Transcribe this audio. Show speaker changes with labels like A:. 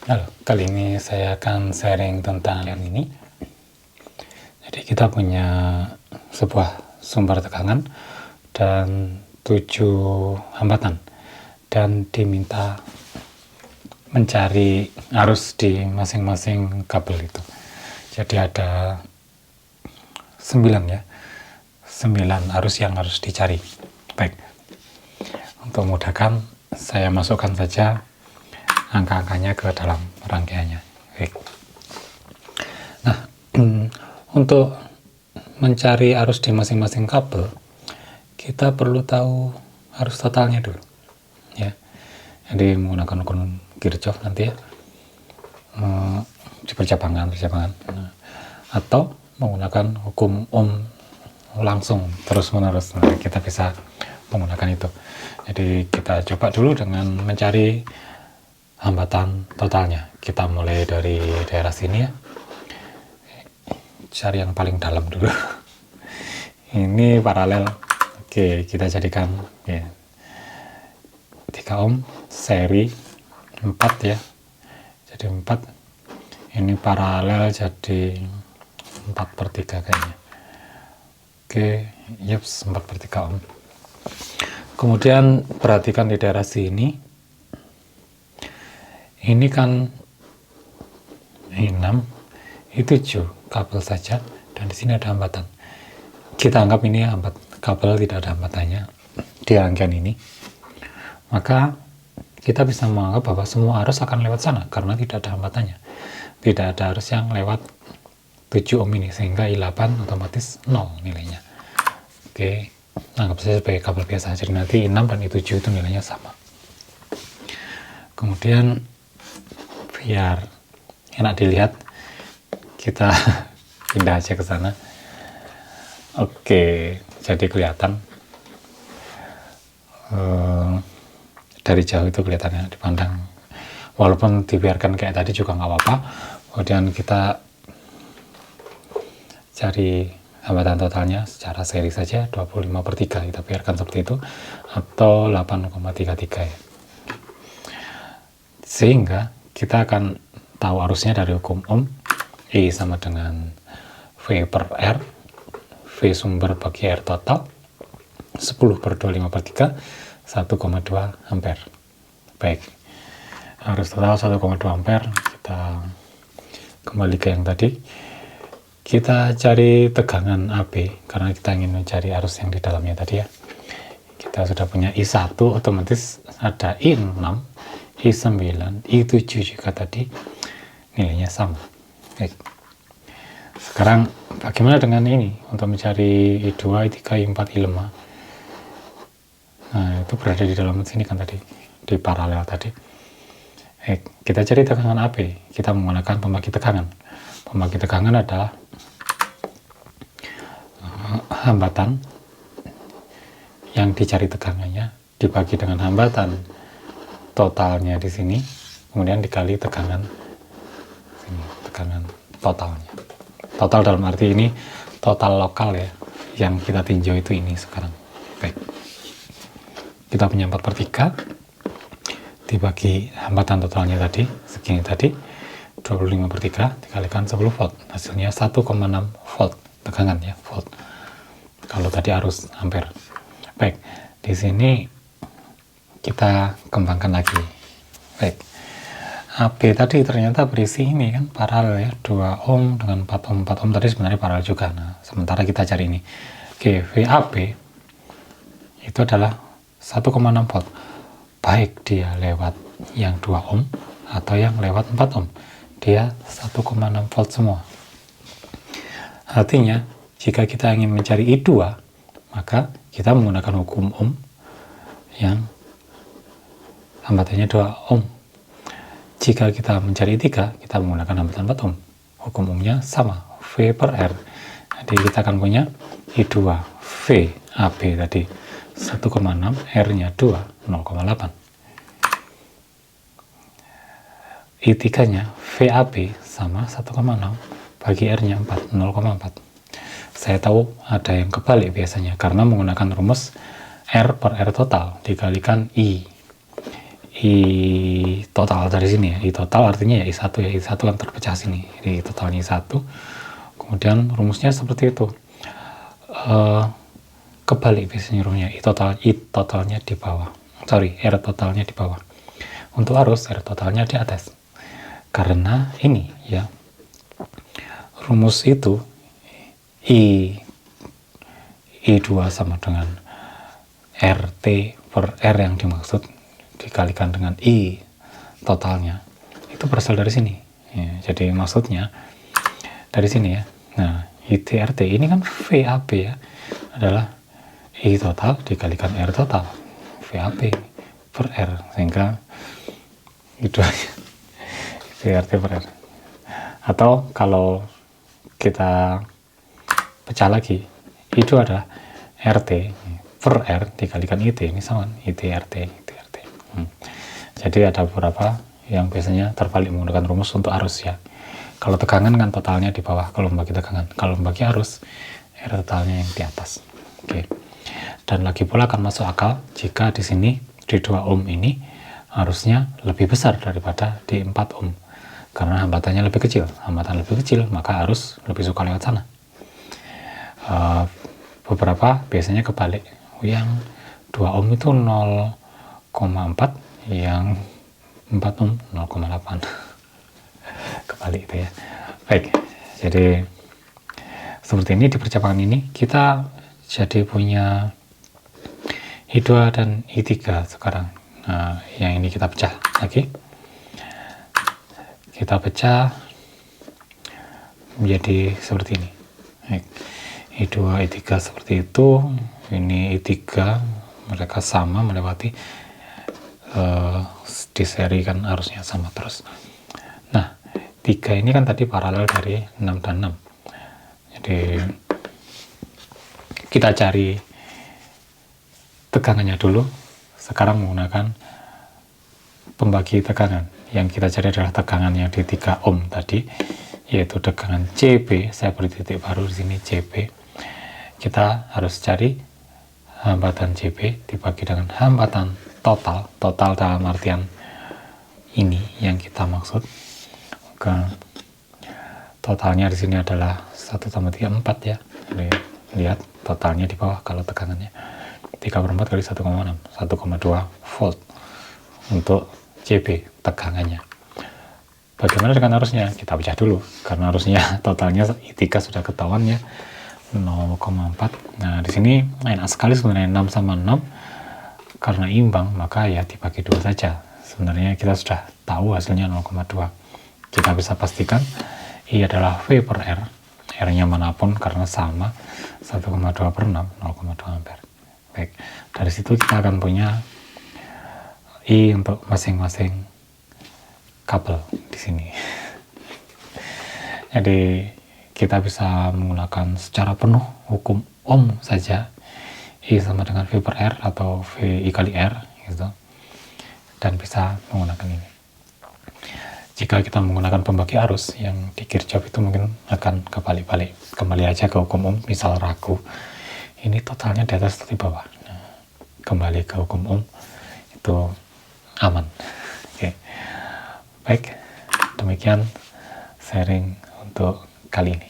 A: Halo, kali ini saya akan sharing tentang yang ini. Jadi kita punya sebuah sumber tegangan dan 7 hambatan dan diminta mencari arus di masing-masing kabel itu. Jadi ada 9 ya, 9 arus yang harus dicari. Baik, untuk memudahkan saya masukkan saja angka-angkanya ke dalam rangkaiannya. Baik. Nah, untuk mencari arus di masing-masing kabel, kita perlu tahu arus totalnya dulu, ya. Jadi menggunakan hukum Kirchhoff nanti ya, di percabangan, atau menggunakan hukum Ohm langsung terus-menerus. Nah, kita bisa menggunakan itu. Jadi kita coba dulu dengan mencari hambatan totalnya. Kita mulai dari daerah sini ya, cari yang paling dalam dulu. Ini paralel. Oke, kita jadikan ya, 3 ohm seri 4 ya, jadi 4. Ini paralel jadi 4/3 kayaknya. Oke, yups, 4/3 ohm. Kemudian perhatikan di daerah sini, ini kan 6, itu 7 kabel saja, dan di sini ada hambatan. Kita anggap ini kabel tidak ada hambatannya di rangkaian ini, maka kita bisa menganggap bahwa semua arus akan lewat sana karena tidak ada hambatannya. Tidak ada arus yang lewat 7 ohm ini, sehingga I8 otomatis 0 nilainya. Oke, anggap saja sebagai kabel biasa. Jadi nanti I6 dan I7 itu nilainya sama. Kemudian biar enak dilihat, kita pindah aja ke sana. Oke, jadi kelihatan dari jauh itu kelihatannya dipandang, walaupun dibiarkan kayak tadi juga nggak apa-apa. Kemudian kita cari hambatan totalnya secara seri saja, 25/3 kita biarkan seperti itu, atau 8,33 ya. Sehingga kita akan tahu arusnya dari hukum Ohm. I sama dengan V per R, V sumber bagi R total 10/25/3, 1,2 ampere. Baik, arus total 1,2 ampere. Kita kembali ke yang tadi, kita cari tegangan AB karena kita ingin mencari arus yang di dalamnya tadi ya. Kita sudah punya I1, otomatis ada I6, I9, I7 juga tadi nilainya sama. Baik. Sekarang bagaimana dengan ini untuk mencari I2, I3, I4, I5? Nah, itu berada di dalam sini kan tadi, di paralel tadi. Kita cari tegangan AB, kita menggunakan pembagi tegangan. Pembagi tegangan adalah hambatan yang dicari tegangannya dibagi dengan hambatan totalnya di sini, kemudian dikali tegangan sini, tegangan totalnya. Total dalam arti ini total lokal ya, yang kita tinjau itu ini sekarang. Baik, kita punya 4/3 dibagi hambatan totalnya tadi segini tadi, 25/3 dikalikan 10 volt, hasilnya 1,6 volt tegangan ya, volt. Kalau tadi arus ampere. Baik, di sini kita kembangkan lagi. Baik, AB tadi ternyata berisi ini kan paralel ya, 2 ohm dengan 4 ohm. 4 ohm tadi sebenarnya paralel juga. Nah, sementara kita cari ini. Oke, VAB itu adalah 1,6 volt. Baik dia lewat yang 2 ohm atau yang lewat 4 ohm. Dia 1,6 volt semua. Artinya, jika kita ingin mencari I2, maka kita menggunakan hukum Ohm yang hambatannya 2 ohm. Jika kita mencari I3, kita menggunakan hambatan 4 ohm. Hukum Ohmnya sama, V per R. Jadi kita akan punya I2 V AB tadi 1,6, R-nya 2, 0,8. I3-nya VAB sama 1,6 bagi R-nya 4, 0,4. Saya tahu ada yang kebalik biasanya, karena menggunakan rumus R per R total dikalikan I. I total dari sini ya. I total artinya ya I1 ya. I1 kan terpecah sini. Jadi totalnya I1. Kemudian rumusnya seperti itu. Kebalik biasanya rumusnya. I totalnya di bawah. Sorry, R totalnya di bawah. Untuk arus, R totalnya di atas. Karena ini ya, rumus itu I2 sama dengan RT per R yang dimaksud dikalikan dengan I totalnya. Itu berasal dari sini. Ya, jadi maksudnya dari sini ya. Nah, ITRT ini kan VAP ya. Adalah I total dikalikan R total. VAP per R. Sehingga itu aja. VRT per R. Atau kalau kita pecah lagi, itu adalah RT per R dikalikan IT. Ini sama, ITRT. Jadi ada beberapa yang biasanya terbalik menggunakan rumus untuk arus ya. Kalau tegangan kan totalnya di bawah kalau membagi tegangan. Kalau membagi arus, R totalnya yang di atas. Oke. Dan lagi pula akan masuk akal jika di sini di 2 ohm ini arusnya lebih besar daripada di 4 ohm. Karena hambatannya lebih kecil. Hambatan lebih kecil, maka arus lebih suka lewat sana. Beberapa biasanya kebalik. Yang 2 ohm itu 0,4, yang 4 ohm 0,8. Kebalik itu ya. Baik, jadi seperti ini di percakapan ini kita jadi punya I2 dan I3 sekarang. Nah, yang ini kita pecah lagi. Kita pecah menjadi seperti ini. Baik. I2, I3 seperti itu. Ini I3, mereka sama melewati di seri kan arusnya sama terus. Nah, 3 ini kan tadi paralel dari 6 dan 6. Jadi kita cari tegangannya dulu. Sekarang menggunakan pembagi tegangan. Yang kita cari adalah tegangannya di 3 ohm tadi, yaitu tegangan CB. Saya beri titik baru di sini CB. Kita harus cari hambatan CB dibagi dengan hambatan total. Total dalam artian ini yang kita maksud. Totalnya di sini adalah 1/3 4 ya. Jadi, lihat totalnya di bawah kalau tegangannya 3/4 kali 1,6, 1,2 volt untuk CB tegangannya. Bagaimana dengan arusnya? Kita pecah dulu karena arusnya totalnya I3 sudah ketahuan ya 0,4. Nah, di sini enak sekali sebenarnya 6 sama 6 karena imbang, maka ya dibagi 2 saja. Sebenarnya kita sudah tahu hasilnya 0,2. Kita bisa pastikan I adalah V per R. R-nya manapun karena sama 1,2 per 6, 0,2 ampere. Baik, dari situ kita akan punya I untuk masing-masing kabel di sini. Jadi kita bisa menggunakan secara penuh hukum Ohm saja. I sama dengan V per R atau V I kali R gitu. Dan bisa menggunakan ini. Jika kita menggunakan pembagi arus yang di Kirchhoff itu mungkin akan kebalik-balik. Kembali aja ke hukum Ohm, misal ragu. Ini totalnya di atas atau di bawah. Nah, kembali ke hukum Ohm itu aman. Oke. Baik, demikian sharing untuk kali ini.